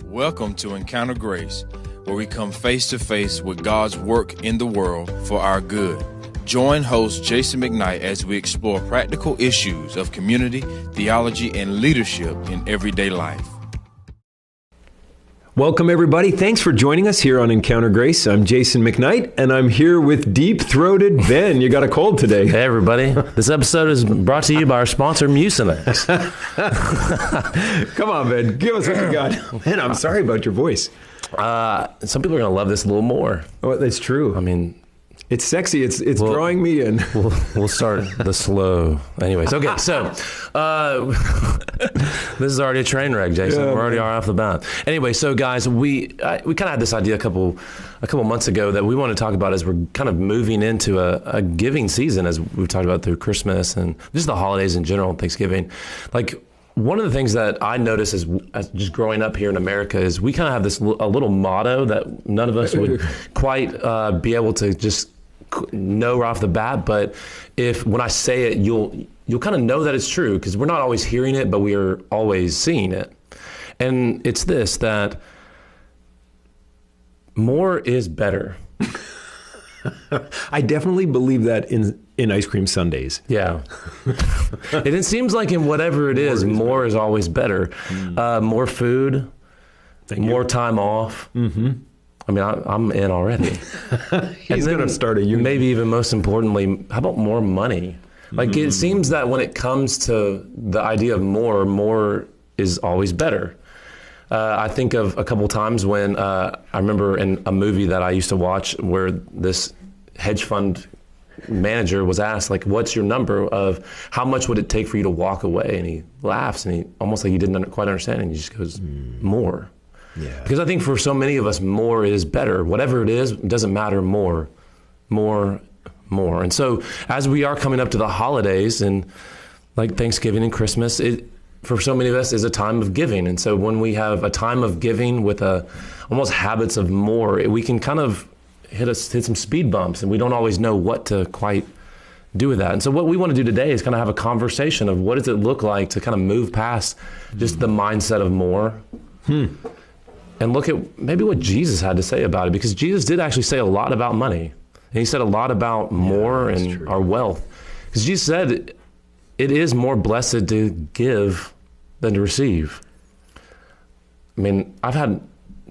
Welcome to Encounter Grace, where we come face to face with God's work in the world for our good. Join host Jason McKnight as we explore practical issues of community, theology, and leadership in everyday life. Welcome, everybody. Thanks for joining us here on Encounter Grace. I'm Jason McKnight, and I'm here with deep-throated Ben. You got a cold today. Hey, everybody. This episode is brought to you by our sponsor, Mucinex. Come on, Ben. Give us what you got. Man, I'm sorry about your voice. Some people are going to love this a little more. Oh, that's true. I mean, it's sexy. It's drawing me in. We'll start the slow. Anyways, okay. So this is already a train wreck, Jason. Yeah, We're already off the bat. Anyway, so guys, we kind of had this idea a couple months ago that we want to talk about as we're kind of moving into a giving season, as we've talked about through Christmas and just the holidays in general, Thanksgiving. Like, one of the things that I notice as just growing up here in America is we kind of have this a little motto that none of us would quite be able to just know right off the bat, but when I say it, you'll kind of know that it's true, because we're not always hearing it, but we are always seeing it. And it's this, that more is better. I definitely believe that in ice cream sundaes. Yeah. And it seems like in whatever it is, more is always better. More food, more time off. Mm-hmm. I mean, I'm in already. He's going to start a union. Maybe even most importantly, how about more money? Like, it seems that when it comes to the idea of more is always better. I think of a couple times when I remember in a movie that I used to watch where this hedge fund manager was asked, like, what's your number of how much would it take for you to walk away? And he laughs, and he almost like he didn't quite understand, and he just goes, more. Yeah. Because I think for so many of us, more is better. Whatever it is, it doesn't matter. More. And so as we are coming up to the holidays and like Thanksgiving and Christmas, it for so many of us is a time of giving. And so when we have a time of giving with almost habits of more, we can kind of hit some speed bumps, and we don't always know what to quite do with that. And so what we want to do today is kind of have a conversation of what does it look like to kind of move past just the mindset of more. And look at maybe what Jesus had to say about it, because Jesus did actually say a lot about money. And he said a lot about more and our wealth. Because Jesus said it is more blessed to give than to receive. I mean, I've had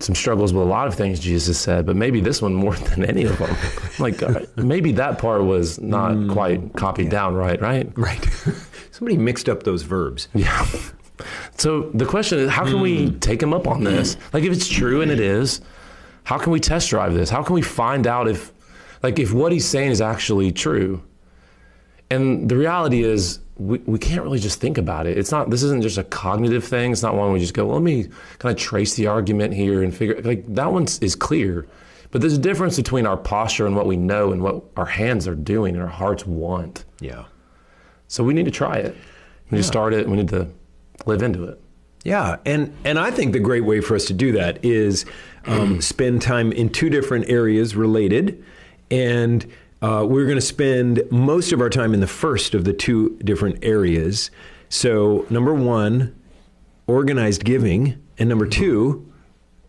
some struggles with a lot of things Jesus has said, but maybe this one more than any of them. Like, maybe that part was not quite copied down right? Right. Somebody mixed up those verbs. Yeah. So the question is, how can we take him up on this? Like, if it's true, and it is, how can we test drive this? How can we find out if what he's saying is actually true? And the reality is, we can't really just think about it. This isn't just a cognitive thing. It's not one we just go, well, let me kind of trace the argument here and figure, like, that one is clear. But there's a difference between our posture and what we know and what our hands are doing and our hearts want. Yeah. So we need to try it. We need to start it. We need to live into it. Yeah, and I think the great way for us to do that is spend time in two different areas related, and we're going to spend most of our time in the first of the two different areas. So number one, organized giving, and number two,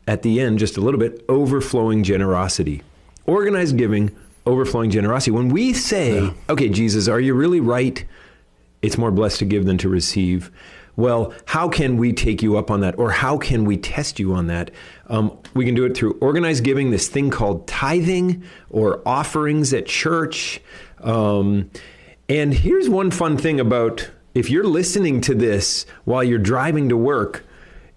at the end, just a little bit, overflowing generosity. Organized giving, overflowing generosity. When we say, okay, Jesus, are you really right? It's more blessed to give than to receive. Well, how can we take you up on that? Or how can we test you on that? We can do it through organized giving, this thing called tithing or offerings at church. And here's one fun thing about if you're listening to this while you're driving to work,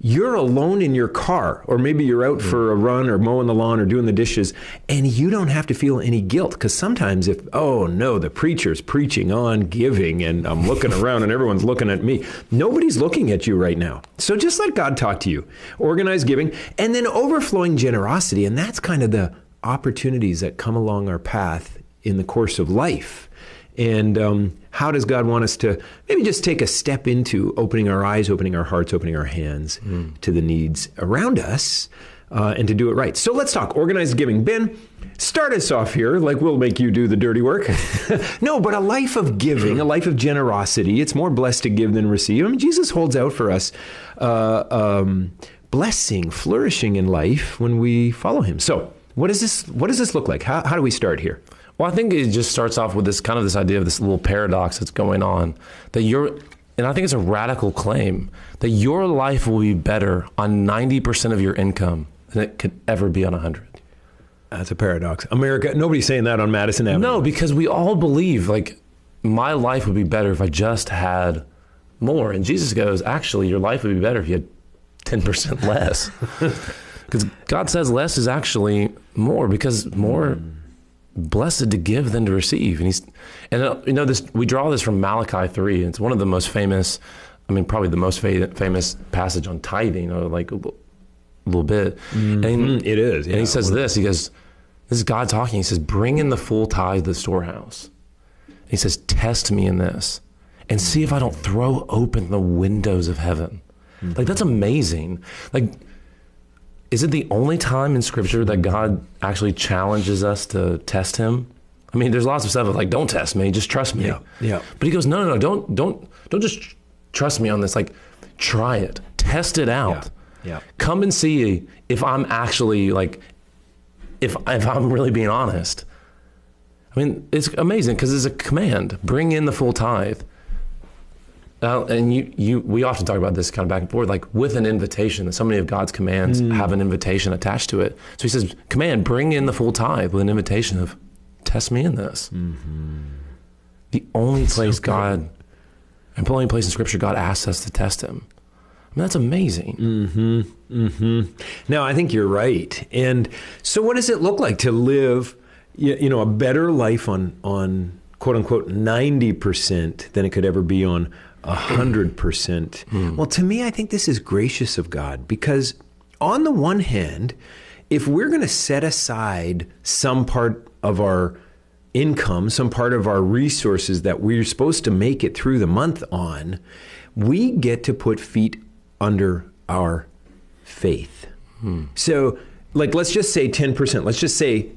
you're alone in your car, or maybe you're out for a run or mowing the lawn or doing the dishes, and you don't have to feel any guilt. Because sometimes the preacher's preaching on giving and I'm looking around and everyone's looking at me. Nobody's looking at you right now. So just let God talk to you. Organized giving, and then overflowing generosity. And that's kind of the opportunities that come along our path in the course of life. And how does God want us to maybe just take a step into opening our eyes, opening our hearts, opening our hands to the needs around us and to do it right? So let's talk organized giving. Ben, start us off here, like we'll make you do the dirty work. No, but a life of giving, a life of generosity. It's more blessed to give than receive. I mean, Jesus holds out for us blessing, flourishing in life when we follow him. So what does this look like? How do we start here? Well, I think it just starts off with this idea of this little paradox that's going on, and I think it's a radical claim, that your life will be better on 90% of your income than it could ever be on 100. That's a paradox. America, nobody's saying that on Madison Avenue. No, because we all believe, like, my life would be better if I just had more. And Jesus goes, actually, your life would be better if you had 10% less. Because God says less is actually more, because more blessed to give than to receive. We draw this from Malachi 3. It's one of the most famous, probably the most famous passage on tithing, or like a little bit. And it is. Yeah. And he says this, this is God talking. He says, bring in the full tithe to the storehouse. And he says, test me in this and see if I don't throw open the windows of heaven. Like, that's amazing. Like, is it the only time in Scripture that God actually challenges us to test him? There's lots of stuff of like, don't test me, just trust me. Yeah. But he goes, no, don't just trust me on this. Like, try it, test it out. Yeah. Come and see if I'm actually like, if I'm really being honest. It's amazing because it's a command. Bring in the full tithe. And we often talk about this kind of back and forth, like with an invitation, that so many of God's commands have an invitation attached to it. So he says, command, bring in the full tithe, with an invitation of, test me in this. The only place the only place in Scripture God asks us to test him. That's amazing. Now, I think you're right. And so what does it look like to live, a better life on quote unquote 90% than it could ever be on 100%. Well, to me, I think this is gracious of God, because on the one hand, if we're going to set aside some part of our income, some part of our resources that we're supposed to make it through the month on, we get to put feet under our faith. So, like, let's just say 10%. Let's just say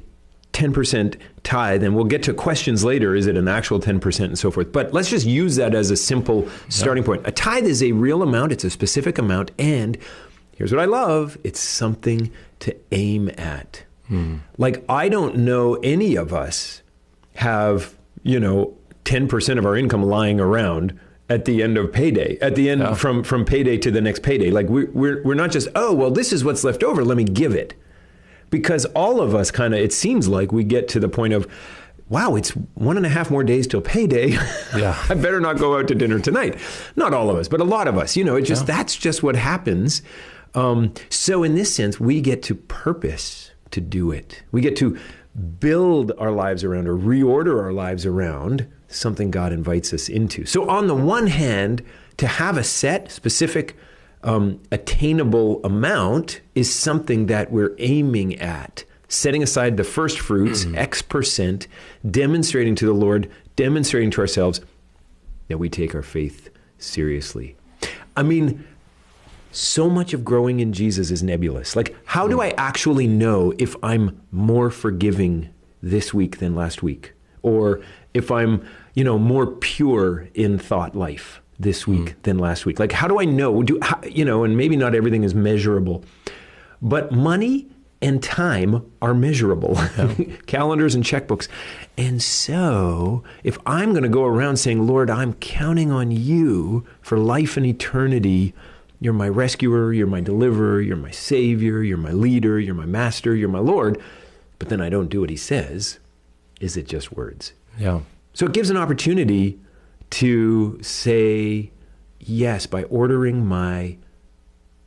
10% tithe, and we'll get to questions later. Is it an actual 10% and so forth? But let's just use that as a simple starting point. A tithe is a real amount. It's a specific amount. And here's what I love. It's something to aim at. Like, I don't know any of us have, 10% of our income lying around at the end of payday, at the end from payday to the next payday. Like, we're not just, oh, well, this is what's left over, let me give it. Because all of us it seems like we get to the point of, wow, it's 1.5 more days till payday. I better not go out to dinner tonight. Not all of us, but a lot of us, that's just what happens. So in this sense, we get to purpose to do it. We get to build our lives around, or reorder our lives around something God invites us into. So on the one hand, to have a set, specific, attainable amount is something that we're aiming at. Setting aside the first fruits, X%, demonstrating to the Lord, demonstrating to ourselves that we take our faith seriously. So much of growing in Jesus is nebulous. Like, how do I actually know if I'm more forgiving this week than last week? Or if I'm, more pure in thought life this week than last week? Like, how do I know? And maybe not everything is measurable, but money and time are measurable. Calendars and checkbooks. And so if I'm going to go around saying, Lord, I'm counting on you for life and eternity, you're my rescuer, you're my deliverer, you're my savior, you're my leader, you're my master, you're my Lord, but then I don't do what he says, is it just words? Yeah. So it gives an opportunity to say yes by ordering my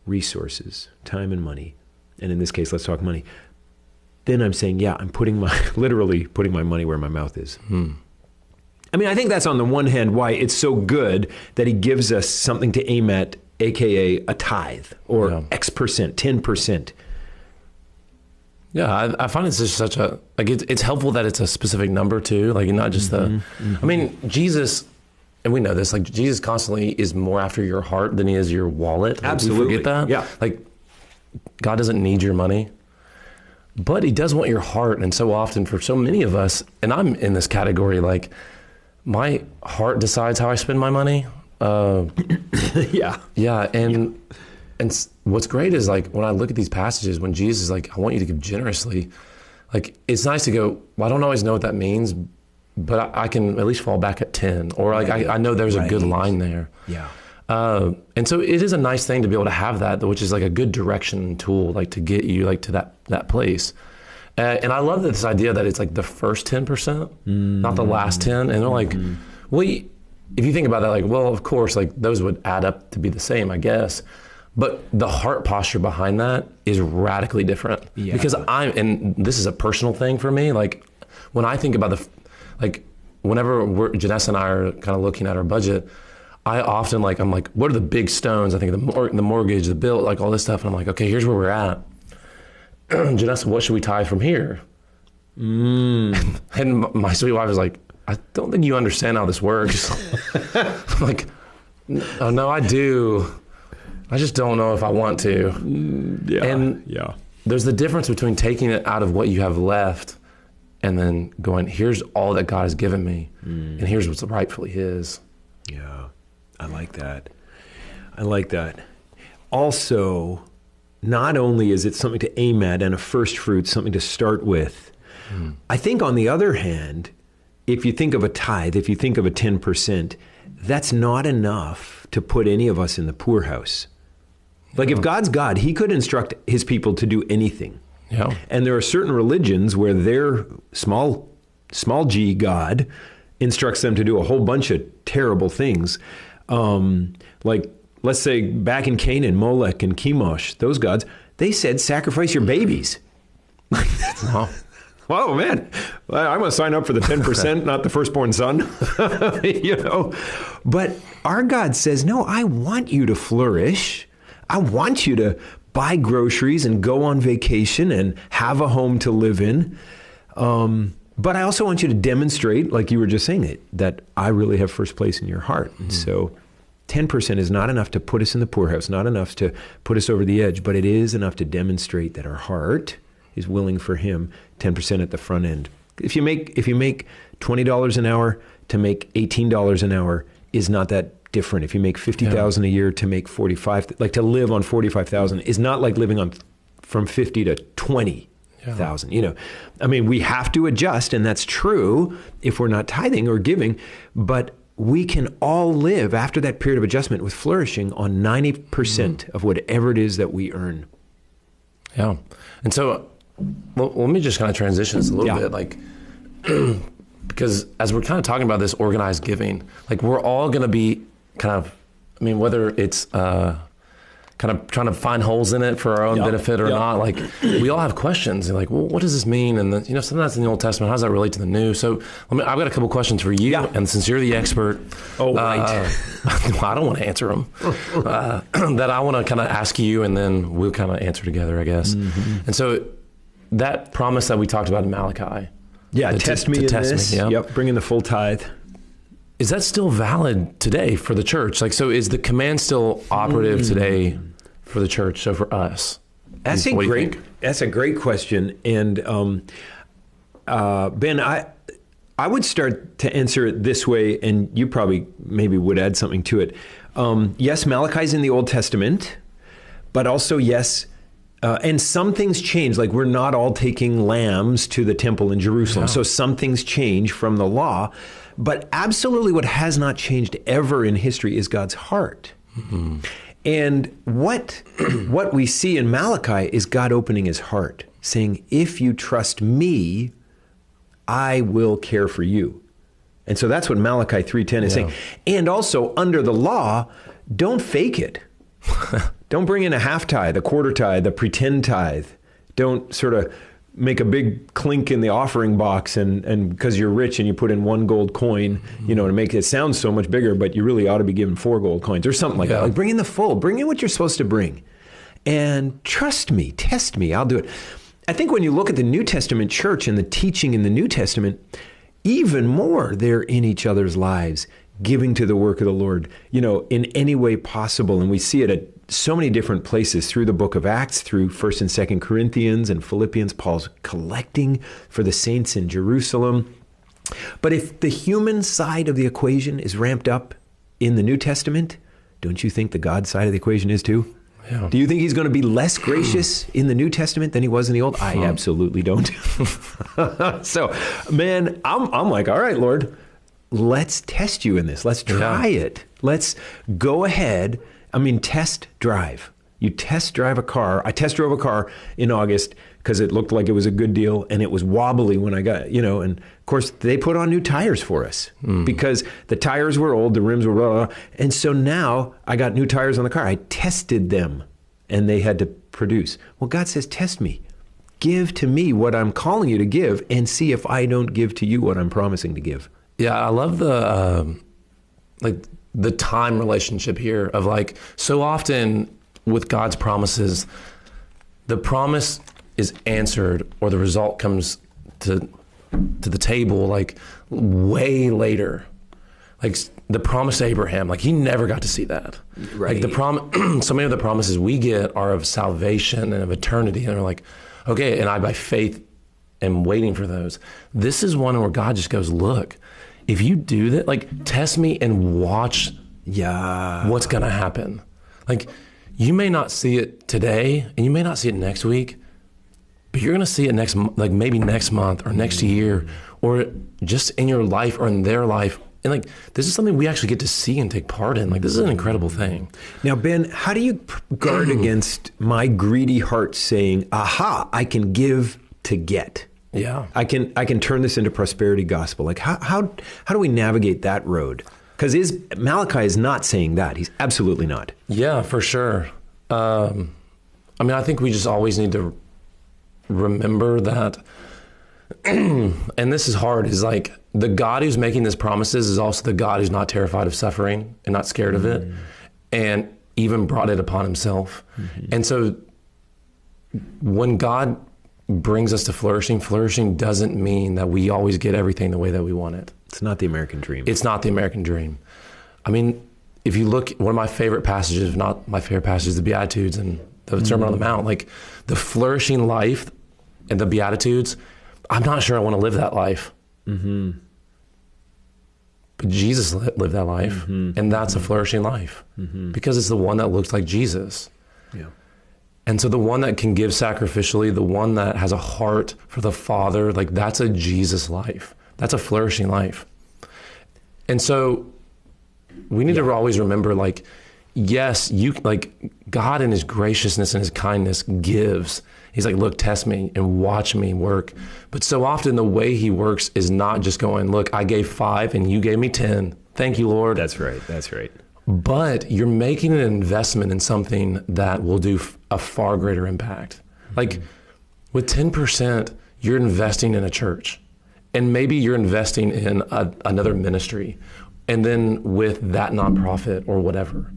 resources, time and money. And in this case, let's talk money. Then I'm saying, I'm literally putting my money where my mouth is. I think that's on the one hand why it's so good that he gives us something to aim at, AKA a tithe, or X%, 10%. Yeah, I find it's just such a, like, it's helpful that it's a specific number too, like, not just Jesus, and we know this, like, Jesus constantly is more after your heart than he is your wallet. Like, absolutely. we forget that. Yeah. Like, God doesn't need your money, but he does want your heart. And so often for so many of us, and I'm in this category, like, my heart decides how I spend my money. Yeah. And what's great is like when I look at these passages, when Jesus is like, I want you to give generously, like it's nice to go, well, I don't always know what that means, but I can at least fall back at 10, or like I know there's a good line there. Yeah. And so it is a nice thing to be able to have that, which is like a good direction tool, like to get you like to that place. And I love this idea that it's like the first 10%, not the last 10. And they're like, well, if you think about that, like, well, of course, like those would add up to be the same, I guess. But the heart posture behind that is radically different. Yeah. Because and this is a personal thing for me. Like when I think about whenever Janessa and I are kind of looking at our budget, I often I'm like, what are the big stones? I think the mortgage, the bill, like all this stuff. And I'm like, okay, here's where we're at. Janessa, what should we tithe from here? And my sweet wife was like, I don't think you understand how this works. I'm like, oh no, I do. I just don't know if I want to. Yeah. There's the difference between taking it out of what you have left and then going, here's all that God has given me, and here's what's rightfully his. Yeah, I like that. Also, not only is it something to aim at and a first fruit, something to start with, I think on the other hand, if you think of a tithe, if you think of a 10%, that's not enough to put any of us in the poorhouse. Like if God's God, he could instruct his people to do anything. Yeah. And there are certain religions where their small g God instructs them to do a whole bunch of terrible things. Like, let's say back in Canaan, Molech and Chemosh, those gods, they said, sacrifice your babies. Oh man, I'm going to sign up for the 10%, not the firstborn son. But our God says, no, I want you to flourish. I want you to buy groceries and go on vacation and have a home to live in. But I also want you to demonstrate, like you were just saying, that I really have first place in your heart. And so 10% is not enough to put us in the poorhouse, not enough to put us over the edge, but it is enough to demonstrate that our heart is willing for him. 10% at the front end. If you make $20 an hour to make $18 an hour is not that different. If you make $50,000 a year to make to live on $45,000 is not like living on from 50 to 20,000. I mean, we have to adjust, and that's true if we're not tithing or giving, but we can all live after that period of adjustment with flourishing on 90% of whatever it is that we earn. Yeah. And so, well, let me just kind of transition this a little bit, like, because as we're kind of talking about this organized giving, like we're all going to be kind of, I mean, whether it's kind of trying to find holes in it for our own benefit or not, like we all have questions. And like, well, what does this mean? And something that's in the Old Testament, how does that relate to the New? So I've got a couple questions for you. And since you're the expert, I don't want to answer them, that I want to kind of ask you, and then we'll kind of answer together, I guess. And so that promise that we talked about in Malachi. Yeah, test me in this. Yep, bring in the full tithe. Is that still valid today for the church? Like, so is the command still operative today for the church? So for us, that's a great question. And Ben, I would start to answer it this way, and you probably maybe would add something to it. Yes, Malachi's in the Old Testament, but also yes. And some things change, like we're not all taking lambs to the temple in Jerusalem. So some things change from the law, but absolutely what has not changed ever in history is God's heart. And what we see in Malachi is God opening his heart, saying, if you trust me, I will care for you. And so that's what Malachi 3:10 is saying. And also under the law, don't fake it. Don't bring in a half tithe, a quarter tithe, a pretend tithe. Don't sort of make a big clink in the offering box and because you're rich and you put in one gold coin, to make it sound so much bigger, but you really ought to be given 4 gold coins or something like that. Like bring in the full, bring in what you're supposed to bring. And trust me, test me, I'll do it. I think when you look at the New Testament church and the teaching in the New Testament, even more they're in each other's lives, giving to the work of the Lord, in any way possible. And we see it at so many different places through the book of Acts, through 1st and 2nd Corinthians and Philippians. Paul's collecting for the saints in Jerusalem. But if the human side of the equation is ramped up in the New Testament, don't you think the God side of the equation is too? Yeah. Do you think he's going to be less gracious in the New Testament than he was in the Old? I absolutely don't. So, man, I'm like, all right, Lord, let's test you in this. Let's try it. Let's go ahead. I mean, test drive. You test drive a car. I test drove a car in August because it looked like it was a good deal, and it was wobbly when I got, and of course they put on new tires for us because the tires were old, the rims were blah, blah. And so now I got new tires on the car. I tested them and they had to produce. Well, God says, test me. Give to me what I'm calling you to give and see if I don't give to you what I'm promising to give. Yeah, I love the time relationship here of like, so often with God's promises, the promise is answered or the result comes to the table like way later. Like the promise to Abraham, like he never got to see that. Right. Like so many of the promises we get are of salvation and of eternity, and they're like, okay, and I by faith am waiting for those. This is one where God just goes, look, if you do that, like test me and watch what's gonna happen. Like you may not see it today and you may not see it next week, but you're going to see it maybe next month or next year, or just in your life or in their life. And like, this is something we actually get to see and take part in. Like, this is an incredible thing. Now, Ben, how do you guard against my greedy heart saying, aha, I can give to get? Yeah. I can turn this into prosperity gospel. Like, how do we navigate that road? Because Malachi is not saying that. He's absolutely not. Yeah, for sure. I mean, I think we just always need to remember that, and this is hard, is like the God who's making these promises is also the God who's not terrified of suffering and not scared of it, and even brought it upon himself. And so when God brings us to flourishing doesn't mean that we always get everything the way that we want it. It's not the American dream. It's not the American dream. I mean, if you look, one of my favorite passages, if not my favorite passages, the Beatitudes and the Sermon on the Mount, like the flourishing life and the Beatitudes, I'm not sure I want to live that life. But Jesus lived that life, and that's a flourishing life because it's the one that looks like Jesus. Yeah. And so the one that can give sacrificially, the one that has a heart for the Father, like that's a Jesus life. That's a flourishing life. And so we need to always remember, like, yes, God in his graciousness and his kindness gives. He's like, look, test me and watch me work. But so often the way he works is not just going, look, I gave 5 and you gave me 10. Thank you, Lord. That's right. That's right. But you're making an investment in something that will do a far greater impact. Like with 10%, you're investing in a church, and maybe you're investing in another ministry, and then with that nonprofit or whatever.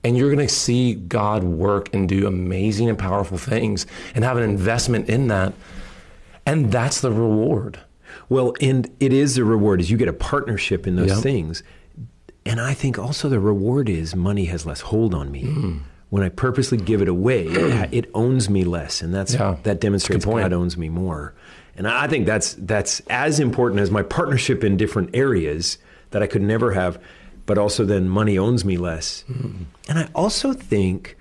And you're going to see God work and do amazing and powerful things and have an investment in that. And that's the reward. Well, and it is the reward, is you get a partnership in those things. And I think also the reward is money has less hold on me. When I purposely give it away, it owns me less. And that demonstrates God owns me more. And I think that's as important as my partnership in different areas that I could never have, but also then money owns me less. And I also think,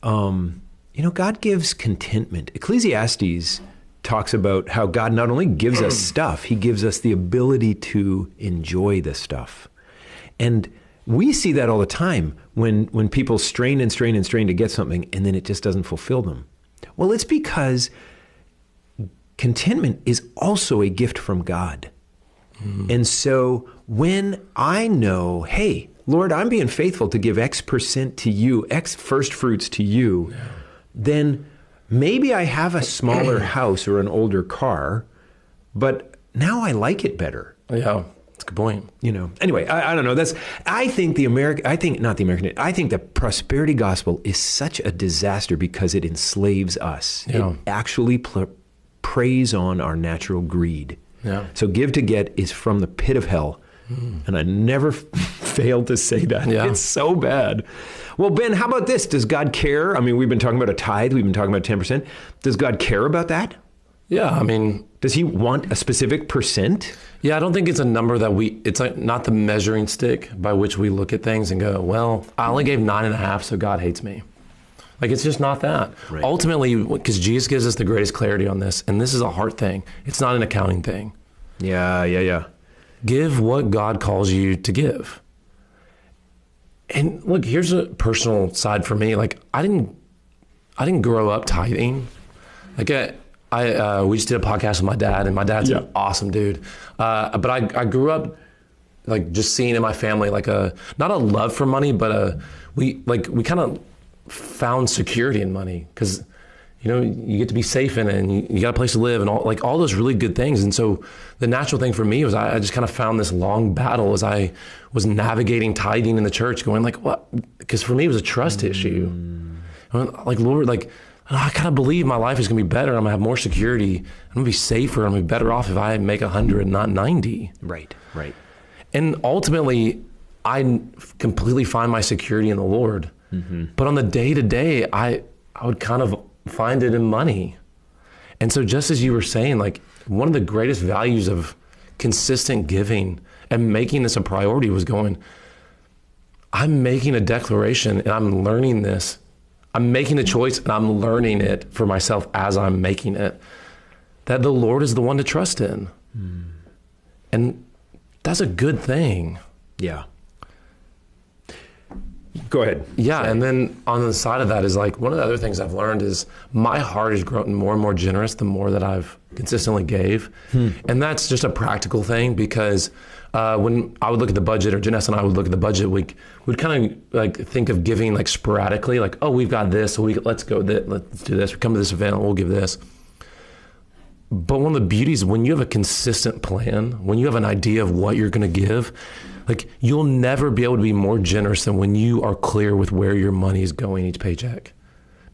God gives contentment. Ecclesiastes talks about how God not only gives us stuff, he gives us the ability to enjoy the stuff. And we see that all the time when people strain and strain and strain to get something, and then it just doesn't fulfill them. Well, it's because contentment is also a gift from God. And so when I know, hey, Lord, I'm being faithful to give X% to you, X first fruits to you, then maybe I have a smaller house or an older car, but now I like it better. Yeah, that's a good point. Anyway, I don't know. I think the prosperity gospel is such a disaster because it enslaves us. Yeah. It actually preys on our natural greed. Yeah. So give to get is from the pit of hell. And I never failed to say that. Yeah. It's so bad. Well, Ben, how about this? Does God care? I mean, we've been talking about a tithe. We've been talking about 10%. Does God care about that? Yeah, I mean, does he want a specific percent? Yeah, I don't think it's a number that it's like not the measuring stick by which we look at things and go, well, I only gave 9.5, so God hates me. Like, it's just not that. Right. Ultimately, because Jesus gives us the greatest clarity on this, and this is a heart thing. It's not an accounting thing. Yeah. Give what God calls you to give. And look, here's a personal side for me. Like, I didn't grow up tithing. Like, we just did a podcast with my dad, and my dad's an awesome dude. But I grew up like just seeing in my family like not a love for money, but we kind of found security in money, because you get to be safe in it, and you got a place to live, and all those really good things. And so the natural thing for me was I just kind of found this long battle as I was navigating tithing in the church, going like, what? Because for me it was a trust issue. I went, like, Lord, like, I kind of believe my life is going to be better. I'm going to have more security. I'm going to be safer. I'm going to be better off if I make 100, not 90. Right. And ultimately, I completely find my security in the Lord. Mm-hmm. But on the day-to-day, I would kind of find it in money. And so just as you were saying, like, one of the greatest values of consistent giving and making this a priority was going, I'm making a declaration and I'm learning this. I'm making a choice and I'm learning it for myself as I'm making it, that the Lord is the one to trust in. And that's a good thing. Yeah. Go ahead. Yeah. And then on the side of that is like, one of the other things I've learned is my heart has grown more and more generous the more that I've consistently gave. And that's just a practical thing, because when I would look at the budget, or Janessa and I would look at the budget, we'd kind of like think of giving like sporadically, like, oh, we've got this, so let's do this. We come to this event, we'll give this. But one of the beauties, when you have a consistent plan, when you have an idea of what you're going to give, like, you'll never be able to be more generous than when you are clear with where your money is going each paycheck.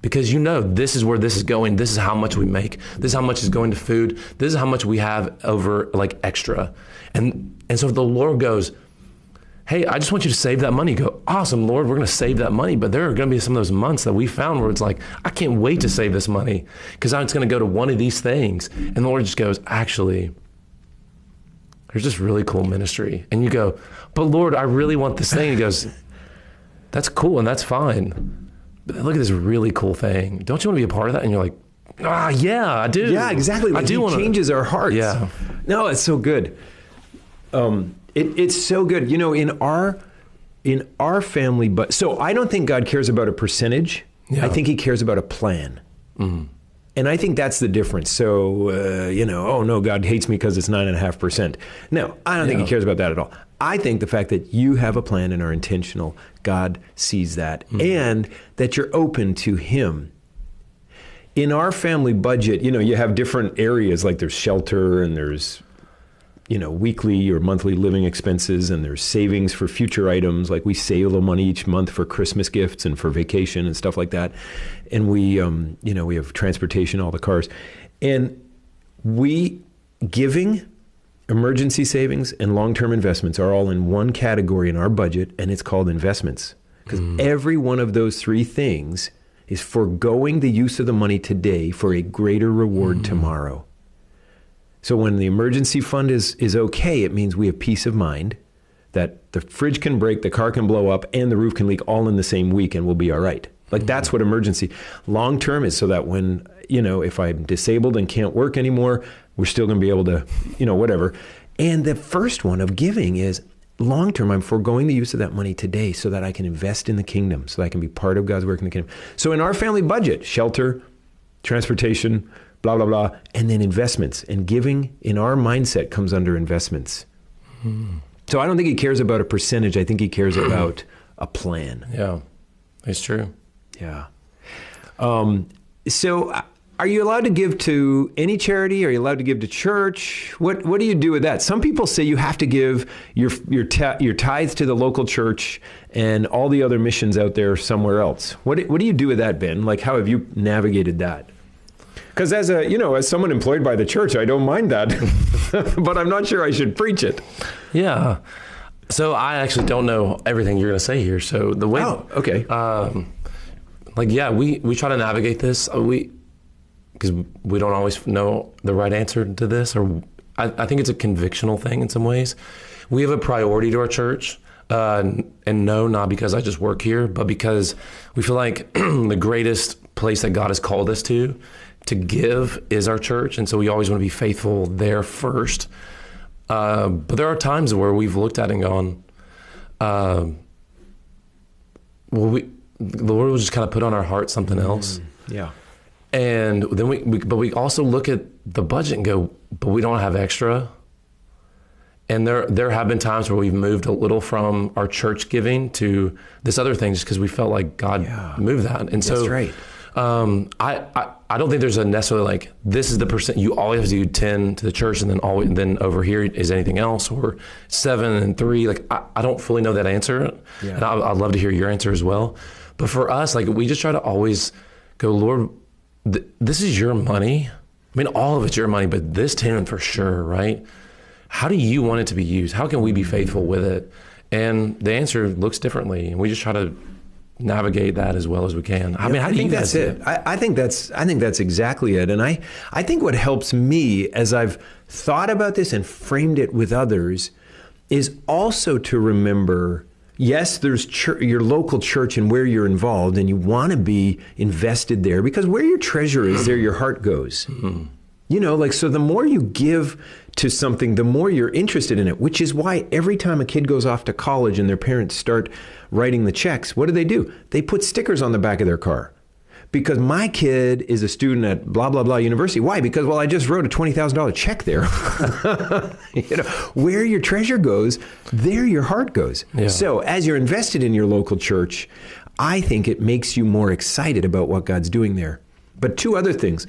Because this is where this is going. This is how much we make. This is how much is going to food. This is how much we have over, like, extra. And so if the Lord goes, hey, I just want you to save that money, you go, awesome, Lord, we're going to save that money. But there are going to be some of those months that we found where it's like, I can't wait to save this money, because it's going to go to one of these things. And the Lord just goes, actually, there's this really cool ministry. And you go, but Lord, I really want this thing. He goes, that's cool and that's fine. But look at this really cool thing. Don't you want to be a part of that? And you're like, yeah, I do. Yeah, exactly. Like, I do. He changes our hearts. Yeah. No, it's so good. It's so good. In our family, but so I don't think God cares about a percentage. Yeah. I think he cares about a plan. Mm-hmm. And I think that's the difference. So, oh no, God hates me because it's 9.5%. No, I don't think he cares about that at all. I think the fact that you have a plan and are intentional, God sees that, and that you're open to him. In our family budget, you have different areas, like there's shelter, and there's, weekly or monthly living expenses, and there's savings for future items. Like, we save a little money each month for Christmas gifts and for vacation and stuff like that. And we have transportation, all the cars. And giving, emergency savings, and long-term investments are all in one category in our budget, and it's called investments. Because every one of those three things is foregoing the use of the money today for a greater reward tomorrow. So when the emergency fund is okay, it means we have peace of mind that the fridge can break, the car can blow up, and the roof can leak all in the same week, and we'll be all right. Like, that's what emergency. Long term is so that when, if I'm disabled and can't work anymore, we're still going to be able to, whatever. And the first one of giving is long term. I'm foregoing the use of that money today so that I can invest in the kingdom, so that I can be part of God's work in the kingdom. So in our family budget, shelter, transportation, blah, blah, blah, and then investments. And giving in our mindset comes under investments. So I don't think he cares about a percentage. I think he cares about a plan. Yeah, it's true. Yeah. So are you allowed to give to any charity? Are you allowed to give to church? What do you do with that? Some people say you have to give your tithes to the local church and all the other missions out there somewhere else. What do you do with that, Ben? Like, how have you navigated that? Because as someone employed by the church, I don't mind that, but I'm not sure I should preach it. Yeah. So I actually don't know everything you're going to say here. So the way, okay. We try to navigate this. Because we don't always know the right answer to this, or I think it's a convictional thing in some ways. We have a priority to our church, And no, not because I just work here, but because we feel like the greatest place that God has called us to give is our church. And so we always want to be faithful there first. But there are times where we've looked at it and gone, the Lord will just kind of put on our heart something else. Yeah. And then we also look at the budget and go, but we don't have extra. And there have been times where we've moved a little from our church giving to this other thing just because we felt like God moved that. And so that's right. I don't think there's a necessarily like, this is the percent, you always have to do 10 to the church and then over here is anything else, or 7 and 3. Like, I don't fully know that answer. Yeah. And I'd love to hear your answer as well. But for us, like, we just try to always go, Lord, this is your money. I mean, all of it's your money, but this 10 for sure, right? How do you want it to be used? How can we be faithful with it? And the answer looks differently. And we just try to navigate that as well as we can. I mean, how do you guys do it? I think that's exactly it. And I think what helps me as I've thought about this and framed it with others is also to remember, yes, there's your local church and where you're involved, and you want to be invested there because where your treasure is, there your heart goes. Mm-hmm. You know, like, so the more you give to something, the more you're interested in it, which is why every time a kid goes off to college and their parents start writing the checks, what do? They put stickers on the back of their car. Because my kid is a student at blah, blah, blah university. Why? Because, well, I just wrote a $20,000 check there. You know, where your treasure goes, there your heart goes. Yeah. So as you're invested in your local church, I think it makes you more excited about what God's doing there. But two other things.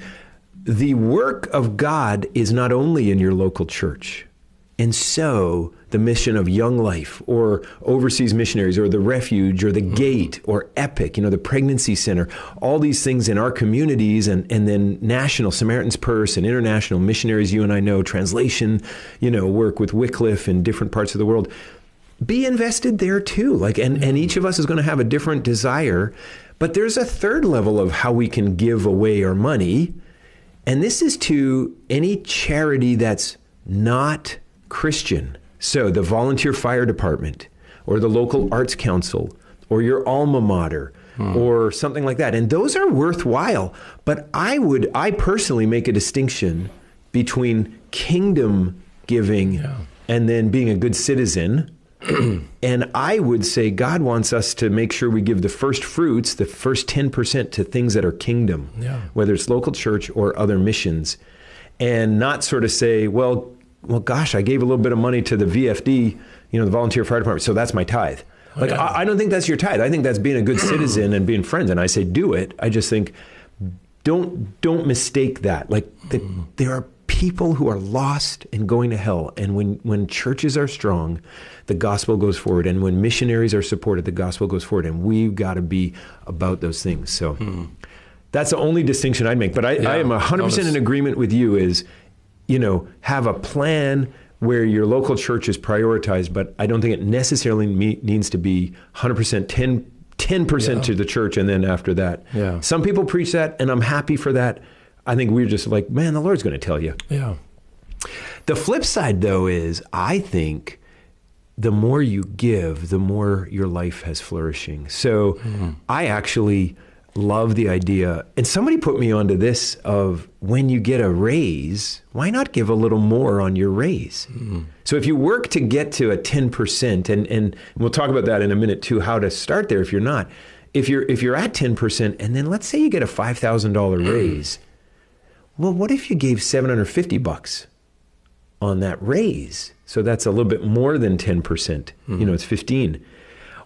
The work of God is not only in your local church. And so the mission of Young Life or Overseas Missionaries or the Refuge or the Gate or EPIC, you know, the Pregnancy Center, all these things in our communities and then national Samaritan's Purse and international missionaries, you and I know, translation, you know, work with Wycliffe in different parts of the world. Be invested there too. Like, and each of us is going to have a different desire. But there's a third level of how we can give away our money. And this is to any charity that's not Christian. So the volunteer fire department or the local arts council or your alma mater or something like that. And those are worthwhile. But I personally make a distinction between kingdom giving and then being a good citizen. And I would say God wants us to make sure we give the first fruits, the first 10% to things that are kingdom, whether it's local church or other missions, and not sort of say, well, gosh, I gave a little bit of money to the VFD, you know, the volunteer fire department, so that's my tithe. Like, I don't think that's your tithe. I think that's being a good citizen and being friends. And I say, do it. I just think, don't mistake that. Like, there are people who are lost and going to hell. And when churches are strong, the gospel goes forward. And when missionaries are supported, the gospel goes forward. And we've got to be about those things. So that's the only distinction I'd make. But I am 100% in agreement with you is, you know, have a plan where your local church is prioritized. But I don't think it necessarily needs to be 100%, 10% to the church. And then after that, some people preach that, and I'm happy for that. I think we're just like, man, the Lord's going to tell you. Yeah. The flip side, though, is I think the more you give, the more your life has flourishing. So I actually love the idea. And somebody put me onto this of when you get a raise, why not give a little more on your raise? So if you work to get to a 10%, and we'll talk about that in a minute too, how to start there if you're not. If you're at 10%, and then let's say you get a $5,000 raise, well, what if you gave $750 on that raise? So that's a little bit more than 10%. You know, it's 15.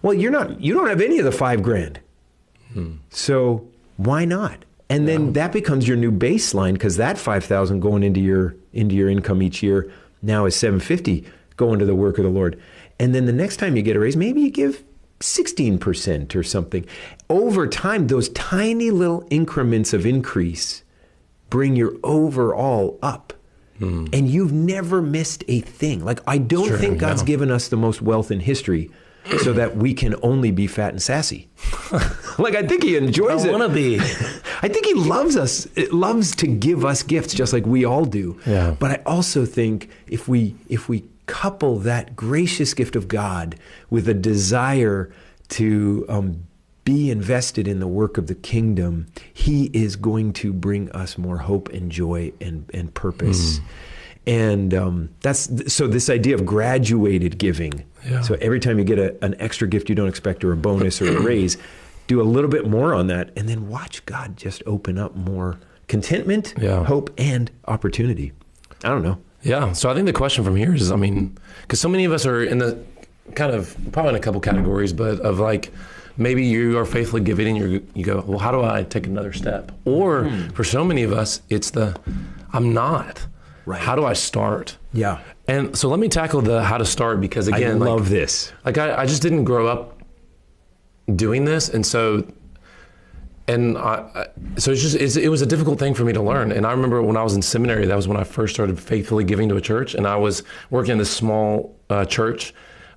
Well, you don't have any of the $5,000. So why not? And then that becomes your new baseline, because that $5,000 going into your income each year now is $750 going to the work of the Lord. And then the next time you get a raise, maybe you give 16% or something. Over time, those tiny little increments of increase bring your overall up. And you've never missed a thing. Like, I don't think God's given us the most wealth in history so that we can only be fat and sassy. Like, I think he enjoys it. I want to be. I think he loves us. It loves to give us gifts just like we all do. Yeah. But I also think if we couple that gracious gift of God with a desire to be invested in the work of the kingdom, he is going to bring us more hope and joy and purpose. And so this idea of graduated giving. Yeah. So every time you get an extra gift you don't expect, or a bonus or a raise, do a little bit more on that, and then watch God just open up more contentment, hope, and opportunity. I don't know. Yeah. So I think the question from here is, because so many of us are in the kind of, probably in a couple categories, but of like, maybe you are faithfully giving and you go, well, how do I take another step? Or for so many of us, it's I'm not. Right. How do I start? Yeah. And so let me tackle the how to start, because again, I love this. Like I just didn't grow up doing this. And so, so it was a difficult thing for me to learn. And I remember when I was in seminary, that was when I first started faithfully giving to a church. And I was working in this small church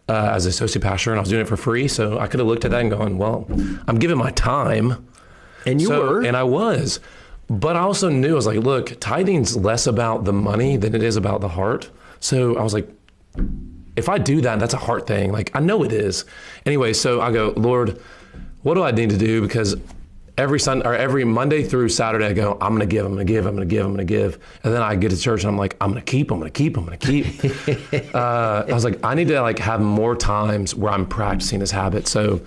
as an associate pastor, and I was doing it for free. So I could have looked at that and gone, well, I'm giving my time. And you were. And I was. But I also knew, I was like, look, tithing's less about the money than it is about the heart. So I was like, if I do that, that's a heart thing. Like, I know it is. Anyway, so I go, Lord, what do I need to do? Because every Monday through Saturday, I go, I'm going to give. And then I get to church and I'm like, I'm going to keep. I was like, I need to like have more times where I'm practicing this habit. So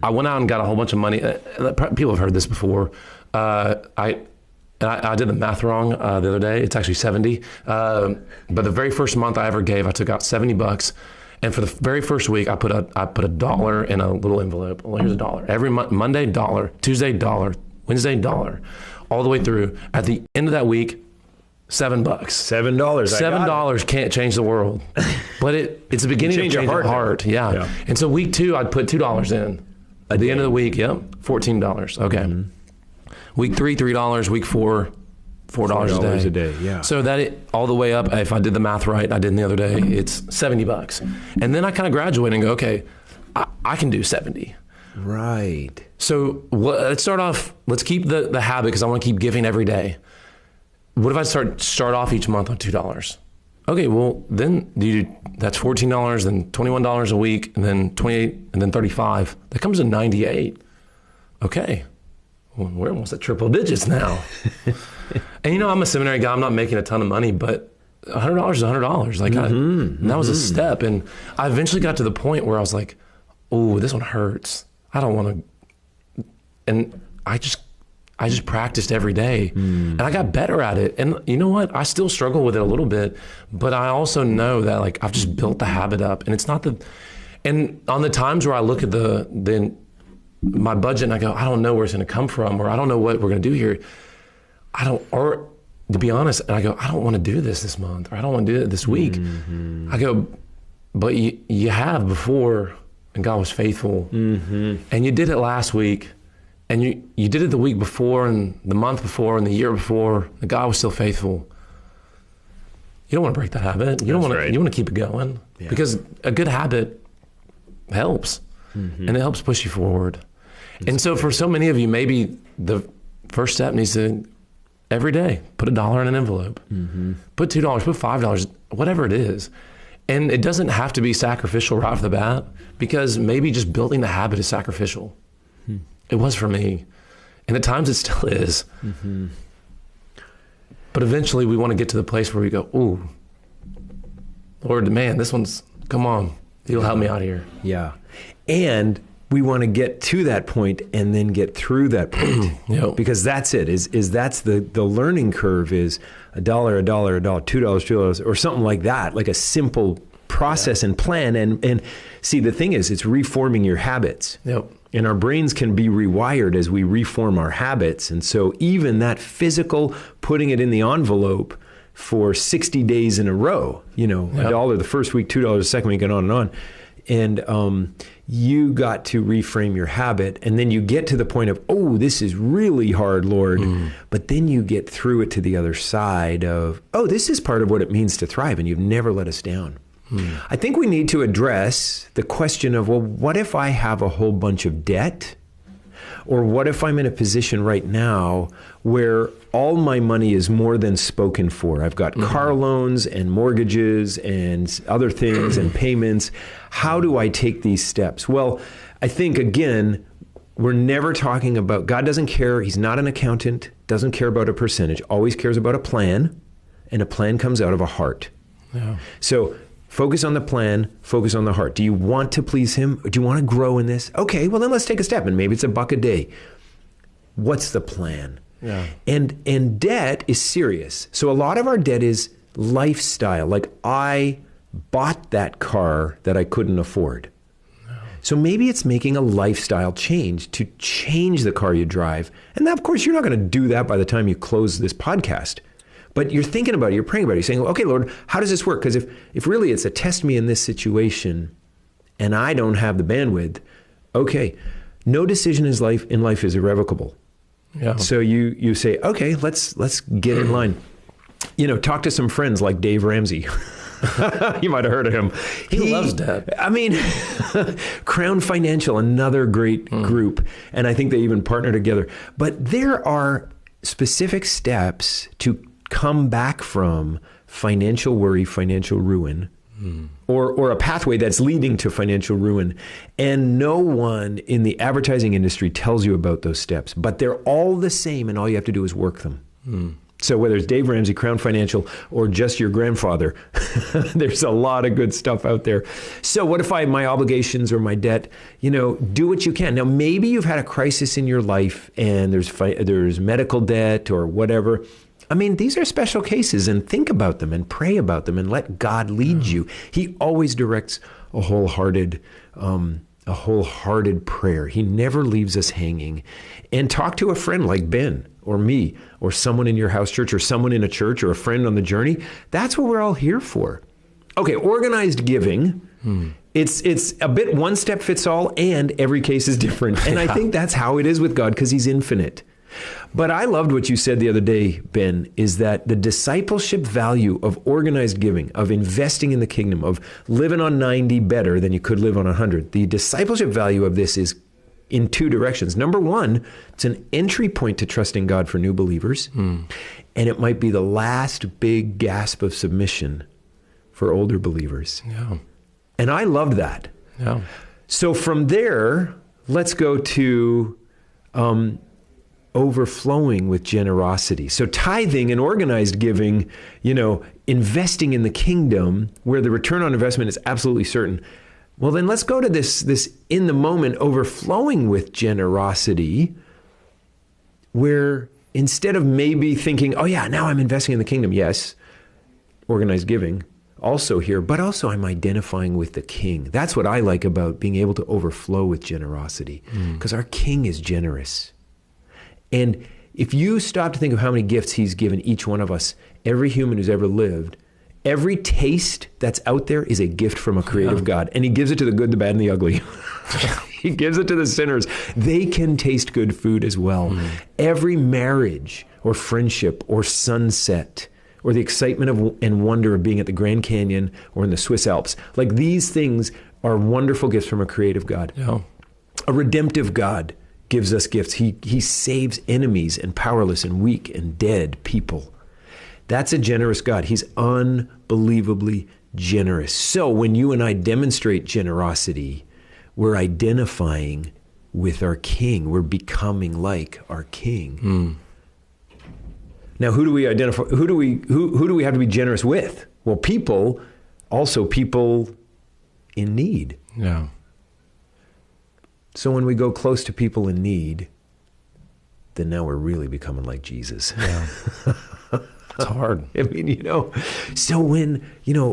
I went out and got a whole bunch of money. People have heard this before. I did the math wrong the other day. It's actually 70. But the very first month I ever gave, I took out $70. And for the very first week, I put $1 in a little envelope. Well, here's $1. Every Monday, $1. Tuesday, $1. Wednesday, $1. All the way through. At the end of that week, $7. $7. $7 can't change the world, but it's the beginning of changing your heart. Yeah. And so week 2, I'd put $2 in. At the end of the week, $14. Okay. Mm-hmm. Week 3, $3. Week 4, $4 a day. Yeah. So all the way up, if I did the math right, I did the other day, it's $70. And then I kind of graduate and go, okay, I can do 70. Right. So let's start off, let's keep the habit, because I want to keep giving every day. What if I start off each month on $2? Okay, well, then that's $14, then $21 a week, and then $28, and then $35. That comes to $98. Okay. Well, we're almost at triple digits now. And I'm a seminary guy. I'm not making a ton of money, but $100 is $100. Like that was a step. And I eventually got to the point where I was like, oh, this one hurts. I don't want to. And I just practiced every day, and I got better at it. And you know what? I still struggle with it a little bit, but I also know that like I've just built the habit up. And it's not and on the times where I look at my budget and I go, I don't know where it's going to come from, or I don't know what we're going to do here. Or to be honest, and I go, I don't want to do this month, or I don't want to do it this week. Mm-hmm. I go, but you have before, and God was faithful. Mm-hmm. And you did it last week, and you did it the week before, and the month before, and the year before, and God was still faithful. You don't want to break that habit. You want to keep it going, because a good habit helps, and it helps push you forward. And so for so many of you, maybe the first step needs to, every day, put $1 in an envelope, put $2, put $5, whatever it is. And it doesn't have to be sacrificial right off the bat, because maybe just building the habit is sacrificial. It was for me. And at times it still is. Mm-hmm. But eventually we want to get to the place where we go, ooh, Lord, man, come on, you'll help me out here. Yeah. And we want to get to that point and then get through that point. Yep. Because that's it, that's the learning curve is $1, $2, or something like that, like a simple process and plan. And see, the thing is, it's reforming your habits. Yep. And our brains can be rewired as we reform our habits. And so even that physical putting it in the envelope for 60 days in a row, $1 the first week, $2 the second week, and on. And you got to reframe your habit, and then you get to the point of, oh, this is really hard, Lord. But then you get through it to the other side of, oh, this is part of what it means to thrive, and you've never let us down. I think we need to address the question of, well, what if I have a whole bunch of debt? Or what if I'm in a position right now where all my money is more than spoken for? I've got car loans and mortgages and other things and payments. How do I take these steps? Well, I think, again, we're never talking about, God doesn't care. He's not an accountant, doesn't care about a percentage, always cares about a plan, and a plan comes out of a heart. Yeah. So focus on the plan, focus on the heart. Do you want to please him? Or do you want to grow in this? Okay, well then let's take a step, and maybe it's $1 a day. What's the plan? Yeah. And debt is serious. So a lot of our debt is lifestyle. Like, I bought that car that I couldn't afford. So maybe it's making a lifestyle change to change the car you drive. And of course, you're not going to do that by the time you close this podcast. But you're thinking about it, you're praying about it, you're saying, okay, Lord, how does this work? Because if really it's a test me in this situation and I don't have the bandwidth, okay, no decision in life is irrevocable. Yeah. So you say, okay, let's get in line. Talk to some friends like Dave Ramsey. You might have heard of him. He loves debt. I mean, Crown Financial, another great group. And I think they even partner together. But there are specific steps to come back from financial worry, financial ruin, or a pathway that's leading to financial ruin. And no one in the advertising industry tells you about those steps, but they're all the same, and all you have to do is work them. So whether it's Dave Ramsey, Crown Financial, or just your grandfather, there's a lot of good stuff out there. So what if my obligations or my debt, do what you can. Now, maybe you've had a crisis in your life and there's medical debt or whatever. I mean, these are special cases, and think about them and pray about them and let God lead you. He always directs a wholehearted prayer. He never leaves us hanging. And talk to a friend like Ben or me or someone in your house church or someone in a church or a friend on the journey. That's what we're all here for. Okay, organized giving. It's a bit one step fits all, and every case is different. And I think that's how it is with God, because he's infinite. But I loved what you said the other day, Ben, is that the discipleship value of organized giving, of investing in the kingdom, of living on 90 better than you could live on 100. The discipleship value of this is in two directions. Number one, it's an entry point to trusting God for new believers. And it might be the last big gasp of submission for older believers. Yeah. And I loved that. Yeah. So from there, let's go to overflowing with generosity. So tithing and organized giving, investing in the kingdom where the return on investment is absolutely certain. Well, then let's go to this in the moment overflowing with generosity, where instead of maybe thinking, oh yeah, now I'm investing in the kingdom. Yes, organized giving also here, but also I'm identifying with the King. That's what I like about being able to overflow with generosity, because our King is generous. And if you stop to think of how many gifts he's given each one of us, every human who's ever lived, every taste that's out there is a gift from a creative God. And he gives it to the good, the bad, and the ugly. He gives it to the sinners. They can taste good food as well. Every marriage or friendship or sunset or the excitement and wonder of being at the Grand Canyon or in the Swiss Alps, like these things are wonderful gifts from a creative God. Yeah. A redemptive God gives us gifts. He saves enemies and powerless and weak and dead people. That's a generous God. He's unbelievably generous. So when you and I demonstrate generosity, we're identifying with our King. We're becoming like our King. Now, who do we identify? Who do we have to be generous with? Well, people in need. Yeah. So when we go close to people in need, then now we're really becoming like Jesus. Yeah. It's hard. I mean, so when,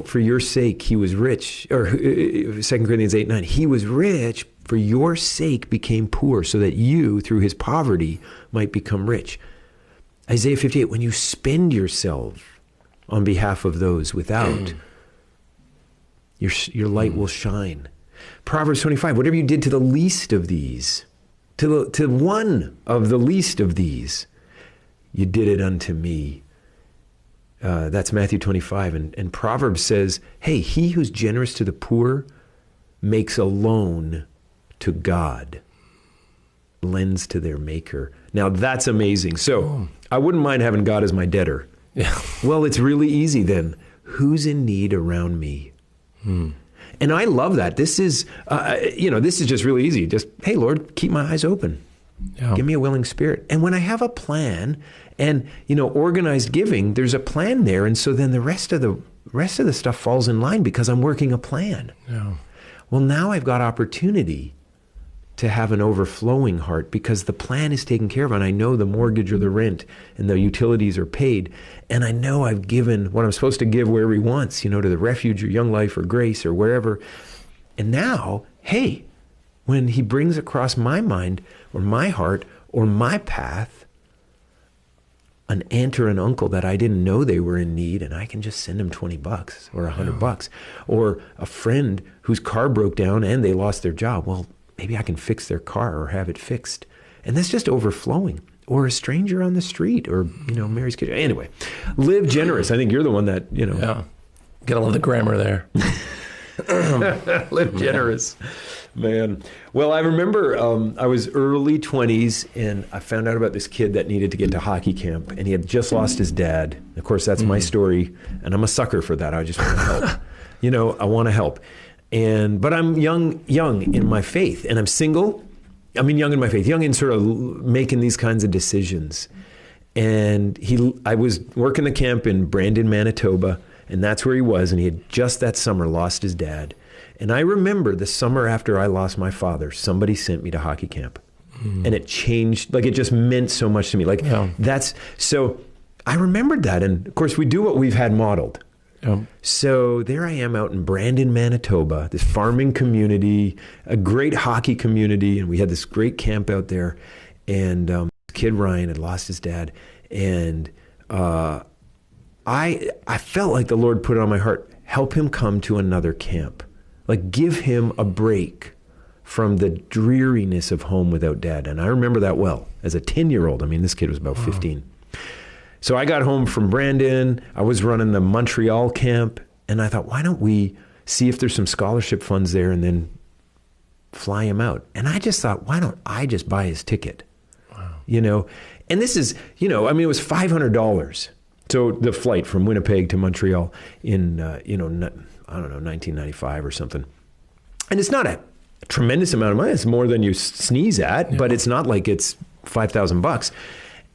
for your sake, he was rich, or 2 Corinthians 8:9, he was rich for your sake became poor so that you, through his poverty, might become rich. Isaiah 58, when you spend yourself on behalf of those without, your light will shine. Proverbs 25, whatever you did to the least of these, to one of the least of these, you did it unto me. That's Matthew 25. And Proverbs says, hey, he who's generous to the poor makes a loan to God. lends to their maker. Now that's amazing. So I wouldn't mind having God as my debtor. Yeah. Well, it's really easy then. Who's in need around me? And I love that. This is, this is just really easy. Just, hey, Lord, keep my eyes open. Yeah. Give me a willing spirit. And when I have a plan and, organized giving, there's a plan there. And so then the rest of the stuff falls in line because I'm working a plan. Yeah. Well, now I've got opportunity to have an overflowing heart because the plan is taken care of, and I know the mortgage or the rent and the utilities are paid, and I know I've given what I'm supposed to give wherever he wants, to the Refuge or Young Life or Grace or wherever. And now, hey, when he brings across my mind or my heart or my path an aunt or an uncle that I didn't know they were in need, and I can just send them $20 or $100, or a friend whose car broke down and they lost their job. Well, maybe I can fix their car or have it fixed. And that's just overflowing. Or a stranger on the street, or, Mary's kid. Anyway, live generous. I think you're the one that, Yeah. Get a lot of the grammar there. Live generous. Man. Well, I remember I was early 20s, and I found out about this kid that needed to get to hockey camp, and he had just lost his dad. Of course, that's my story, and I'm a sucker for that. I just want to help. I want to help. But I'm young in my faith, and I'm single. I mean, young in my faith, young in sort of making these kinds of decisions. And I was working the camp in Brandon, Manitoba, and that's where he was. And he had just that summer lost his dad. And I remember the summer after I lost my father, somebody sent me to hockey camp, and it changed. It just meant so much to me. So I remembered that. And of course we do what we've had modeled. So there I am out in Brandon, Manitoba, this farming community, a great hockey community. And we had this great camp out there. And kid Ryan had lost his dad. And I felt like the Lord put it on my heart, help him come to another camp. Give him a break from the dreariness of home without dad. And I remember that well as a 10-year-old. I mean, this kid was about 15. So I got home from Brandon. I was running the Montreal camp, and I thought, why don't we see if there's some scholarship funds there and then fly him out? And I just thought, why don't I just buy his ticket? Wow. And this is, it was $500. So the flight from Winnipeg to Montreal in, 1995 or something. And it's not a tremendous amount of money. It's more than you sneeze at, but it's not like it's $5,000.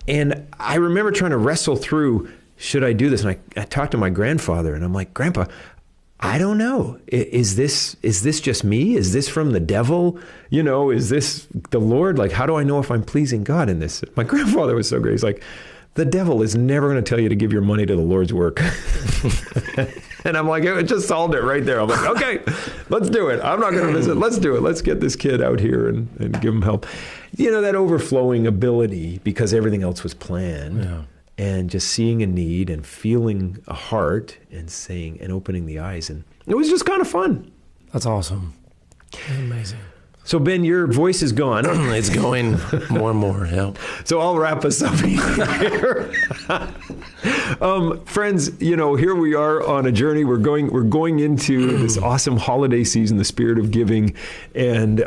And I remember trying to wrestle through, should I do this? And I talked to my grandfather, and I'm like, Grandpa, I don't know. Is this just me? Is this from the devil? Is this the Lord? How do I know if I'm pleasing God in this? My grandfather was so great. He's like, the devil is never going to tell you to give your money to the Lord's work. And I'm like, it just solved it right there. I'm like, okay, let's do it. I'm not going to visit. Let's do it. Let's get this kid out here and give him help. That overflowing ability, because everything else was planned. Yeah. And just seeing a need and feeling a heart and saying and opening the eyes. And it was just kind of fun. That's awesome. That's amazing. So, Ben, your voice is gone. It's going more and more, yeah. So I'll wrap us up here. Friends, here we are on a journey. We're going into this awesome holiday season, the spirit of giving. And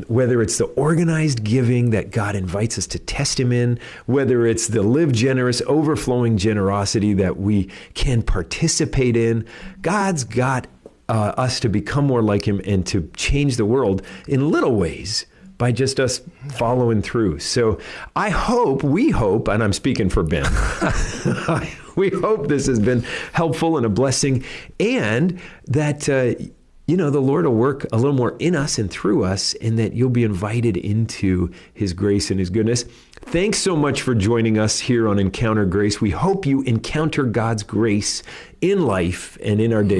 whether it's the organized giving that God invites us to test him in, whether it's the live generous, overflowing generosity that we can participate in, God's got us to become more like him and to change the world in little ways by just us following through. So we hope, and I'm speaking for Ben, we hope this has been helpful and a blessing, and that, the Lord will work a little more in us and through us, and that you'll be invited into his grace and his goodness. Thanks so much for joining us here on Encounter Grace. We hope you encounter God's grace in life and in our day.